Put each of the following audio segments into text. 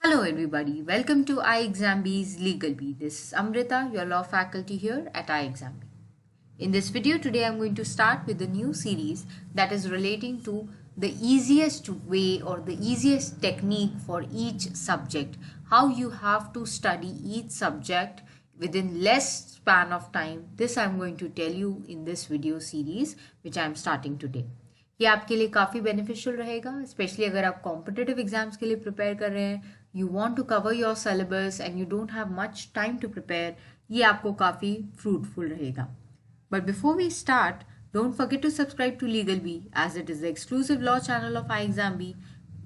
Hello everybody, welcome to iExamB's Legal Bee. This is Amrita, your law faculty here at iExamB. In this video today I'm going to start with a new series that is relating to the easiest way or the easiest technique for each subject. How you have to study each subject within less span of time. This I'm going to tell you in this video series which I'm starting today. ये आपके लिए काफ़ी beneficial रहेगा, specially अगर आप competitive exams के लिए prepare कर रहे हैं, you want to cover your syllabus and you don't have much time to prepare. ये आपको काफ़ी फ्रूटफुल रहेगा. But before we start, don't forget to subscribe to legal B as it is the exclusive law channel of iExamB.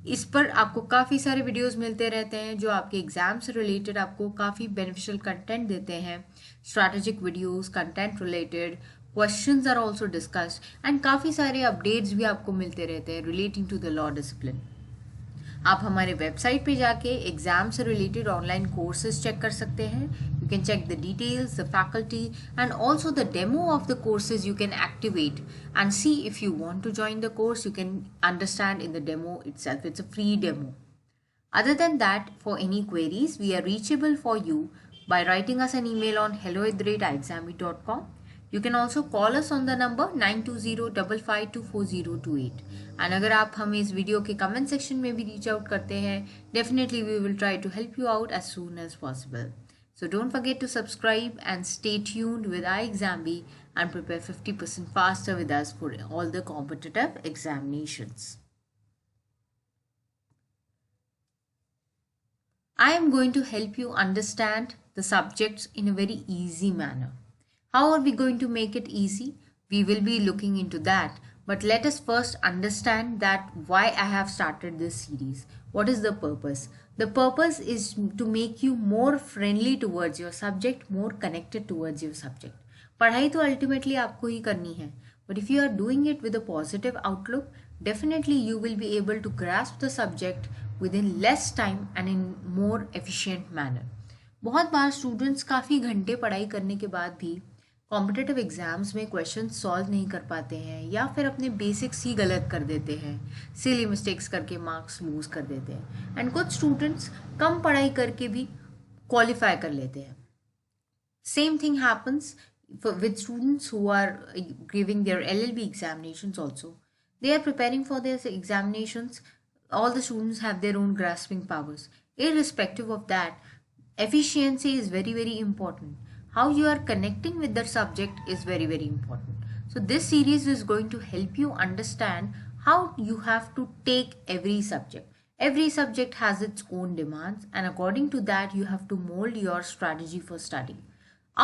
इस पर आपको काफ़ी सारे videos मिलते रहते हैं जो आपके एग्जाम से रिलेटेड आपको काफ़ी बेनिफिशियल कंटेंट देते हैं. Strategic videos, content related, questions are also discussed and काफ़ी सारे अपडेट्स भी आपको मिलते रहते हैं relating to the law discipline. आप हमारे वेबसाइट पे जाके एग्जाम से रिलेटेड ऑनलाइन कोर्सेज चेक कर सकते हैं. You can check the details, the faculty and also the demo of the courses you can activate and see if you want to join the course. You can understand in the demo itself. It's a free demo. Other than that, for any queries, we are reachable for you by writing us an email on hello@iexamb.com. You can also call us on the number 9205524028. And अगर आप हमें इस video के comment section में भी reach out करते हैं, definitely we will try to help you out as soon as possible. So don't forget to subscribe and stay tuned with iExamB and prepare 50% faster with us for all the competitive examinations. I am going to help you understand the subjects in a very easy manner. How are we going to make it easy? We will be looking into that. But let us first understand that why I have started this series. What is the purpose? The purpose is to make you more friendly towards your subject, more connected towards your subject. पढ़ाई तो ultimately आपको ही करनी है. But if you are doing it with a positive outlook, definitely you will be able to grasp the subject within less time and in more efficient manner. बहुत बार students काफ़ी घंटे पढ़ाई करने के बाद भी कॉम्पिटिटिव एग्जाम्स में क्वेश्चन सॉल्व नहीं कर पाते हैं या फिर अपने बेसिक्स ही गलत कर देते हैं, सिली मिस्टेक्स करके मार्क्स लूज कर देते हैं. एंड कुछ स्टूडेंट्स कम पढ़ाई करके भी क्वालिफाई कर लेते हैं. Same thing happens with students who are giving their LLB examinations also. They are preparing for their examinations. All the students have their own grasping powers. Irrespective of that, efficiency is very, very important. How you are connecting with the subject is very, very important. So this series is going to help you understand how you have to take every subject. Every subject has its own demands, and according to that you have to mold your strategy for studying.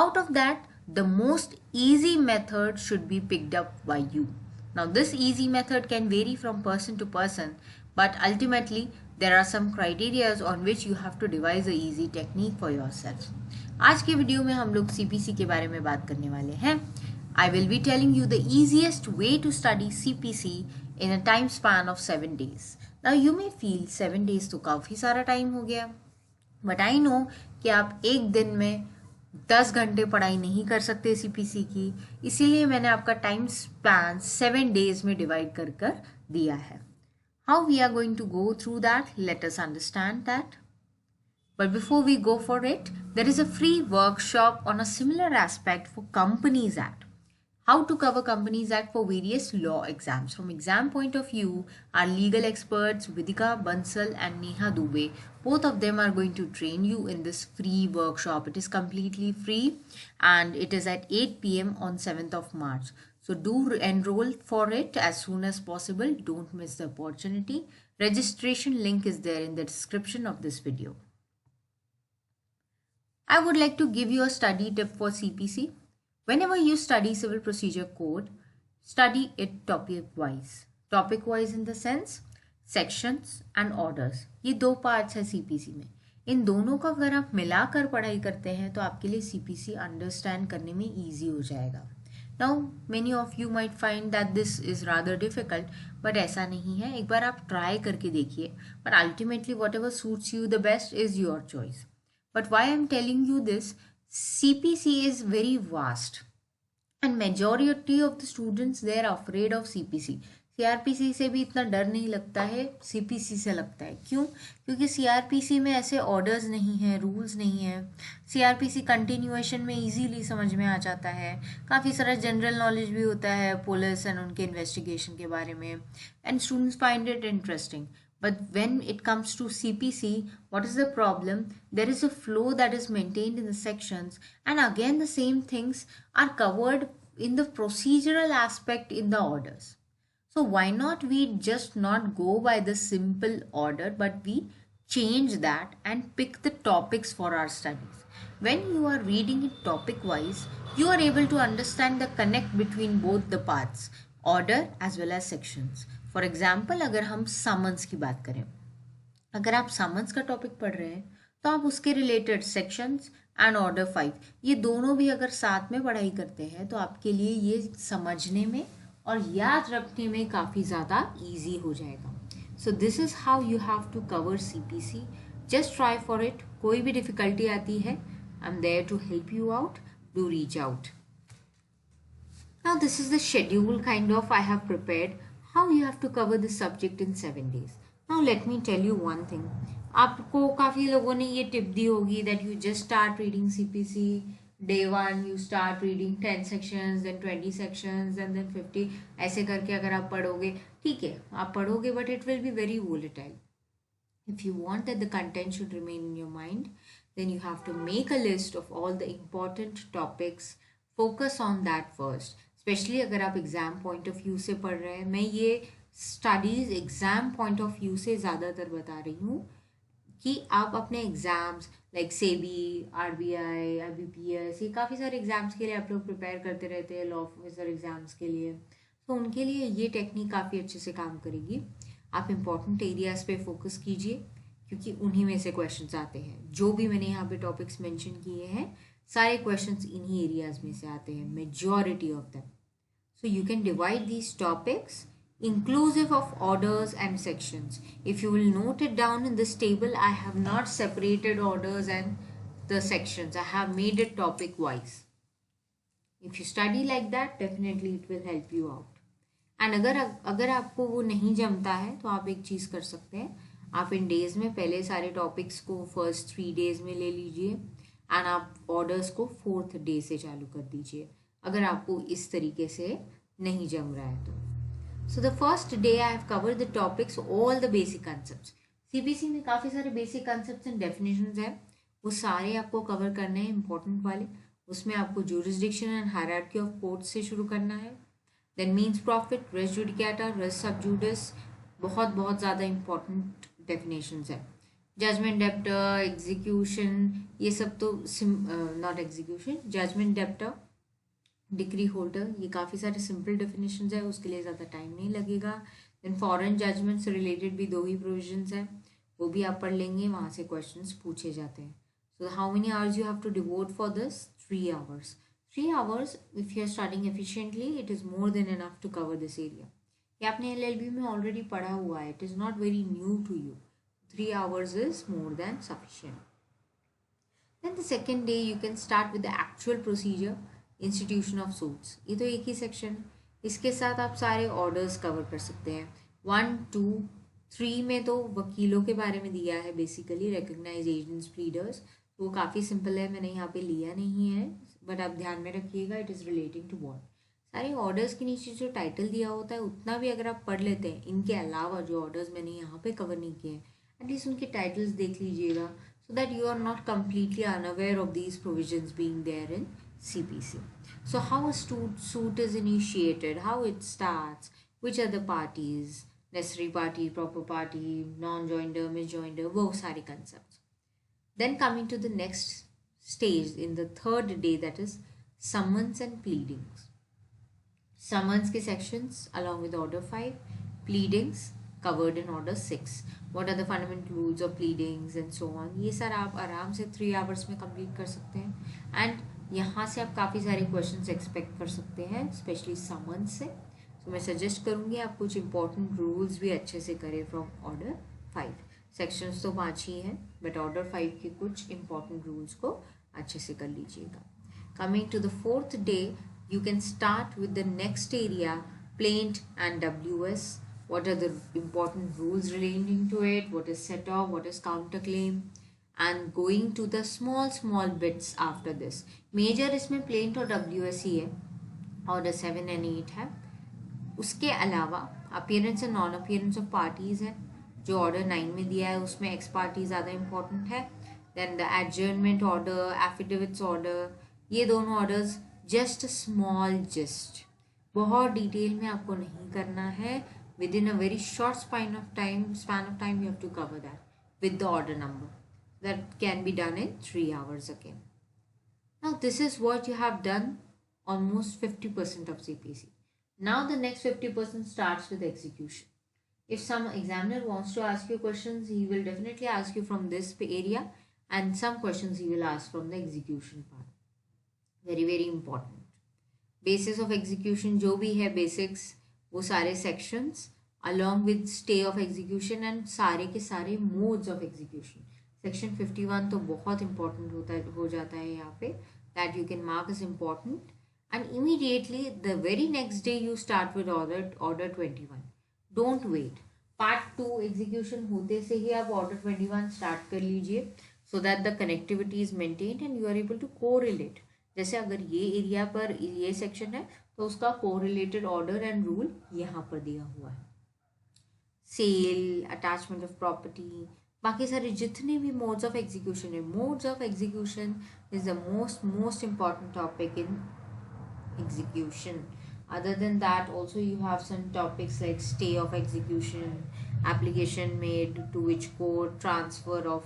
Out of that, the most easy method should be picked up by you. Now this easy method can vary from person to person, but ultimately there are some criteria on which you have to devise a easy technique for yourself. आज के video में हम लोग CPC के बारे में बात करने वाले हैं. I will be telling you the easiest way to study CPC in a time span of 7 days. Now you may feel 7 days तो काफ़ी सारा टाइम हो गया, but I know कि आप एक दिन में 10 घंटे पढ़ाई नहीं कर सकते CPC की, इसीलिए मैंने आपका टाइम स्पैन 7 डेज में डिवाइड कर कर दिया है. How we are going to go through that, let us understand that. But before we go for it, there is a free workshop on a similar aspect for Companies Act. How to cover Companies Act for various law exams. From exam point of view, our legal experts Vidika Bansal and Neha Dubey, both of them are going to train you in this free workshop. It is completely free and it is at 8 p.m. on 7th of March. So do enroll for it as soon as possible. Don't miss the opportunity. Registration link is there in the description of this video. I would like to give you a study tip for CPC. Whenever you study Civil Procedure Code, study it topic wise. Topic wise in the sense, sections and orders. ये दो parts है CPC में. इन दोनों को अगर आप मिलाकर पढ़ाई करते हैं तो आपके लिए CPC अंडरस्टैंड करने में ईजी हो जाएगा. Now many of you might find that this is rather difficult, but ऐसा नहीं है. एक बार आप ट्राई करके देखिए, but ultimately whatever suits you the best is your choice. But why I'm telling you this, CPC is very vast and majority of the students they are afraid of CPC. CrPC से भी इतना डर नहीं लगता है, CPC से लगता है। क्यों? क्योंकि सीआरपीसी में ऐसे ऑर्डर्स नहीं हैं, रूल्स नहीं हैं। सीआरपीसी कंटिन्यूएशन में इजीली समझ में आ जाता है। काफ़ी सारा जनरल नॉलेज भी होता है पुलिस एंड उनके इन्वेस्टिगेशन के बारे में, and students find it interesting. But when it comes to CPC, what is the problem? There is a flow that is maintained in the sections, and again, the same things are covered in the procedural aspect in the orders. So why not we just not go by the simple order, but we change that and pick the topics for our studies. When you are reading it topic wise, you are able to understand the connect between both the parts, order as well as sections. For example, अगर हम summons की बात करें, अगर आप summons का topic पढ़ रहे हैं तो आप उसके रिलेटेड सेक्शंस एंड ऑर्डर 5 ये दोनों भी अगर साथ में पढ़ाई करते हैं तो आपके लिए ये समझने में और याद रखने में काफ़ी ज़्यादा ईजी हो जाएगा। So this is how you have to cover CPC. Just try for it. कोई भी डिफिकल्टी आती है, I am there to help you out, do reach out. Now this is the schedule kind of I have prepared how you have to cover this subject in 7 days. Now let me tell you one thing. आपको काफ़ी लोगों ने ये tip दी होगी that you just start reading CPC. Day 1 you start reading 10 sections, then 20 sections, and then 50. ऐसे करके अगर आप पढ़ोगे, ठीक है आप पढ़ोगे, but it will be very volatile. If you want that the content should remain in your mind, then you have to make a list of all the important topics. Focus on that first. Specially अगर आप exam point of view से पढ़ रहे हैं, मैं ये studies exam point of view से ज़्यादातर बता रही हूँ कि आप अपने exams like SEBI, RBI, IBPS, ये काफ़ी सारे एग्ज़ाम्स के लिए आप लोग प्रिपेयर करते रहते हैं, लॉ ऑफिसर एग्ज़ाम्स के लिए, तो उनके लिए ये टेक्निक काफ़ी अच्छे से काम करेगी। आप इम्पॉर्टेंट एरियाज़ पे फोकस कीजिए क्योंकि उन्हीं में से क्वेश्चंस आते हैं। जो भी मैंने यहाँ पे टॉपिक्स मेंशन किए हैं सारे क्वेश्चंस इन्हीं एरियाज में से आते हैं, majority of them. So you can divide these topics inclusive of orders and sections. If you will note it down in this table, I have not separated orders and the sections. I have made it topic wise. If you study like that, definitely it will help you out. And अगर आपको वो नहीं जमता है तो आप एक चीज़ कर सकते हैं, आप इन डेज में पहले सारे टॉपिक्स को फर्स्ट 3 डेज में ले लीजिए एंड आप ऑर्डर्स को 4th डे से चालू कर दीजिए अगर आपको इस तरीके से नहीं जम रहा है तो। So the first day I have covered the topics all the basic concepts. CBC में काफ़ी सारे बेसिक कंसेप्ट्स एंड डेफिनेशंस हैं, वो सारे आपको कवर करने हैं इंपॉर्टेंट वाले। उसमें आपको jurisdiction and hierarchy of courts से शुरू करना है, then mesne profit, res judicata, res sub judice, बहुत ज़्यादा इंपॉर्टेंट डेफिनेशंस है। जजमेंट डेप्टर, एग्जीक्यूशन, ये सब तो not execution, judgment debtor, decree holder, ये काफ़ी सारे सिंपल डेफिनेशंस है, उसके लिए ज़्यादा टाइम नहीं लगेगा। देन फॉरेन जजमेंट से रिलेटेड भी 2 ही प्रोविजंस है, वो भी आप पढ़ लेंगे, वहाँ से क्वेश्चंस पूछे जाते हैं। So how many hours you have to devote for this? 3 hours. 3 hours, if you are studying efficiently, it is more than enough to cover this area. ये आपने LLB में ऑलरेडी पढ़ा हुआ है, it is not very new to you. 3 hours is more than sufficient. Then the second day you can start with the actual procedure, institution of suits. ये तो एक ही section, इसके साथ आप सारे ऑर्डर्स कवर कर सकते हैं। 1, 2, 3 में तो वकीलों के बारे में दिया है बेसिकली, रिकग्नाइज एजेंट्स, प्लीडर्स, तो वो काफ़ी सिंपल है, मैंने यहाँ पे लिया नहीं है, बट आप ध्यान में रखिएगा it is relating to what. सारे ऑर्डर्स के नीचे जो टाइटल दिया होता है उतना भी अगर आप पढ़ लेते हैं, इनके अलावा जो ऑर्डर्स मैंने यहाँ पे कवर नहीं किए हैं एटलीस्ट उनके टाइटल्स देख लीजिएगा, so that you are not completely unaware of these provisions being there in CPC. So how a suit is initiated, how it starts, which are the parties, necessary party, proper party, non-joinder, misjoinder, वो सारे concepts. Then coming to the next stage in the third day, that is summons and pleadings. Summons के sections along with order 5, pleadings covered in order 6. What are the fundamental rules of pleadings and so on. ये सारा आप आराम से 3 hours में complete कर सकते हैं एंड यहाँ से आप काफ़ी सारे क्वेश्चंस एक्सपेक्ट कर सकते हैं स्पेशली समन्स से। तो मैं सजेस्ट करूँगी आप कुछ इंपॉर्टेंट रूल्स भी अच्छे से करें फ्रॉम ऑर्डर 5। सेक्शंस तो 5 ही हैं बट ऑर्डर 5 के कुछ इंपॉर्टेंट रूल्स को अच्छे से कर लीजिएगा। Coming to the 4th day, you can start with the next area, plaint and WS. What are the important rules relating to it? What is set off? What is counterclaim? And going to the small bits after this. Major इसमें plaint और WS ही है, order 7 and 8 है. उसके अलावा appearance and non appearance of parties है, जो order 9 में दिया है उसमें एक्स पार्टी ज़्यादा इंपॉर्टेंट है. Then the adjournment order, affidavits order, ये दोनों ऑर्डर्स जस्ट स्मॉल जिस्ट, बहुत डिटेल में आपको नहीं करना है. Within a very short span of time you have to cover that with the order number. That can be done in 3 hours again. Now this is what you have done almost 50% of CPC. Now the next 50% starts with execution. If some examiner wants to ask you questions, he will definitely ask you from this area, and some questions he will ask from the execution part. Very important. Basis of execution जो भी है basics, वो सारे sections along with stay of execution and सारे के सारे modes of execution. Section 51 तो बहुत important हो जाता है यहाँ पे, that you can mark as important. And immediately the very next day you start with order 21. Don't wait. Part 2 execution होते से ही आप order 21 start कर लीजिए, so that the connectivity is maintained and you are able to correlate. जैसे अगर ये area पर ये सेक्शन है तो उसका correlated order and rule यहाँ पर दिया हुआ है. सेल, अटैचमेंट ऑफ प्रॉपर्टी, बाकी सारे जितने भी मोड्स ऑफ एग्जीक्यूशन है, modes of execution is the most important topic in execution. Other than that, also you have some topics like stay of execution, application made to which court, transfer of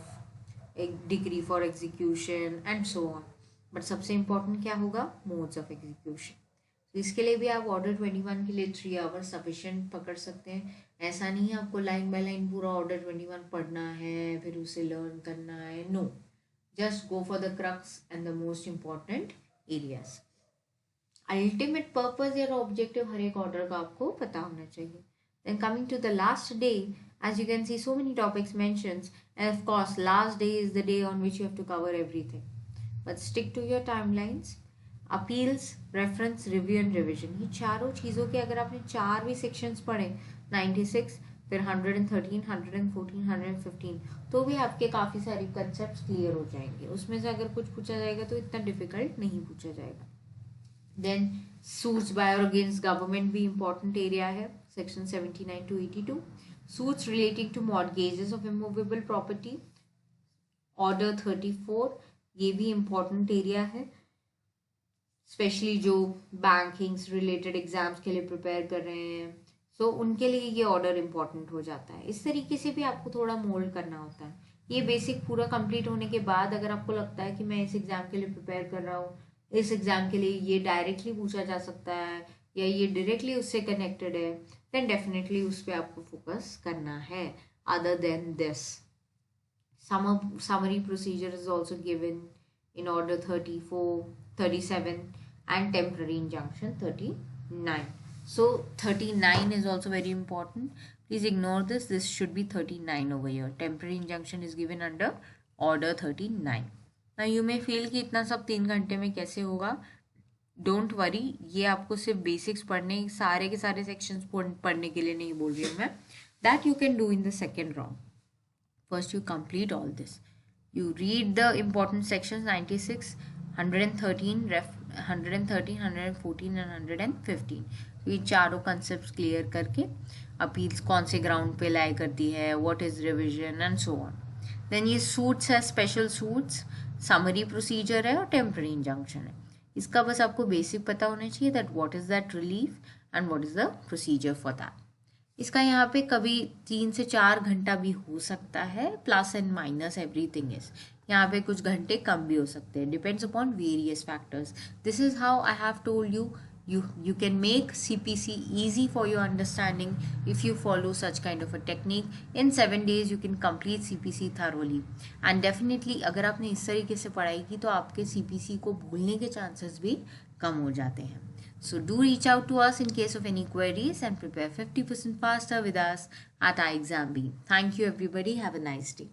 a decree for execution and so on. But सबसे important क्या होगा? modes of execution. तो इसके लिए भी आप order 21 के लिए 3 hours sufficient पकड़ सकते हैं. ऐसा नहीं है आपको line by line पूरा order 21 पढ़ना है फिर उसे learn करना है. No, just go for the crux and the most important areas. Ultimate purpose या ऑब्जेक्टिव हर एक ऑर्डर का आपको पता होना चाहिए. Then coming to the last day, as you can see so many topics mentions, and of course last day is the day on which you have to cover everything, but stick to your timelines. Appeals, reference, review and revision, ये चारों चीज़ों के अगर आपने 4 भी sections पढ़े, 96 फिर 113, 114, 115, तो भी आपके काफ़ी सारे कंसेप्ट क्लियर हो जाएंगे. उसमें से अगर कुछ पूछा जाएगा तो इतना डिफिकल्ट नहीं पूछा जाएगा. देन सूट्स बाय और अगेंस्ट गवर्नमेंट भी इंपॉर्टेंट एरिया है, section 79 to 82. Suits relating to mortgages of immovable property, order 34, ये भी इंपॉर्टेंट एरिया है, स्पेशली जो बैंकिंग रिलेटेड एग्जाम्स के लिए प्रिपेयर कर रहे हैं, सो उनके लिए ये ऑर्डर इंपॉर्टेंट हो जाता है. इस तरीके से भी आपको थोड़ा मोल्ड करना होता है. ये बेसिक पूरा कंप्लीट होने के बाद अगर आपको लगता है कि मैं इस एग्जाम के लिए प्रिपेयर कर रहा हूँ, इस एग्जाम के लिए ये डायरेक्टली पूछा जा सकता है या ये डायरेक्टली उससे कनेक्टेड है, देन डेफिनेटली उस पर आपको फोकस करना है. Other than this, summary procedure is also given in order 34, 37 and temporary injunction 39. So 39 is also very important. Please ignore this. This should be 39 over here. Temporary injunction is given under order 39. Now you may feel कि इतना सब 3 घंटे में कैसे होगा. Don't worry, ये आपको सिर्फ बेसिक्स पढ़ने, सारे के सारे सेक्शंस पढ़ने के लिए नहीं बोल रही हूँ मैं. That you can do in the second round. First you complete all this. You read the important sections 96, 113, 113, 114 and 115. तो ये चारों कंसेप्ट क्लियर करके अपील्स कौन से ग्राउंड पे लाई करती है, what is revision and so on. Then ये सूट्स है, स्पेशल सूट्स, समरी प्रोसीजर है और टेम्पररी इंजंक्शन है. इसका बस आपको बेसिक पता होना चाहिए that what is that relief and what is the procedure for that. इसका यहाँ पे कभी 3 से 4 घंटा भी हो सकता है, plus and minus everything is. यहाँ पे कुछ घंटे कम भी हो सकते हैं, depends upon various factors. This is how I have told you you can make CPC easy for your understanding if you follow such kind of a technique. In 7 days you can complete CPC thoroughly, and definitely अगर आपने इस तरीके से पढ़ाई की तो आपके CPC को भूलने के चांसेस भी कम हो जाते हैं. So do reach out to us in case of any queries and prepare 50% faster with us at iExamBee. Thank you everybody. Have a nice day.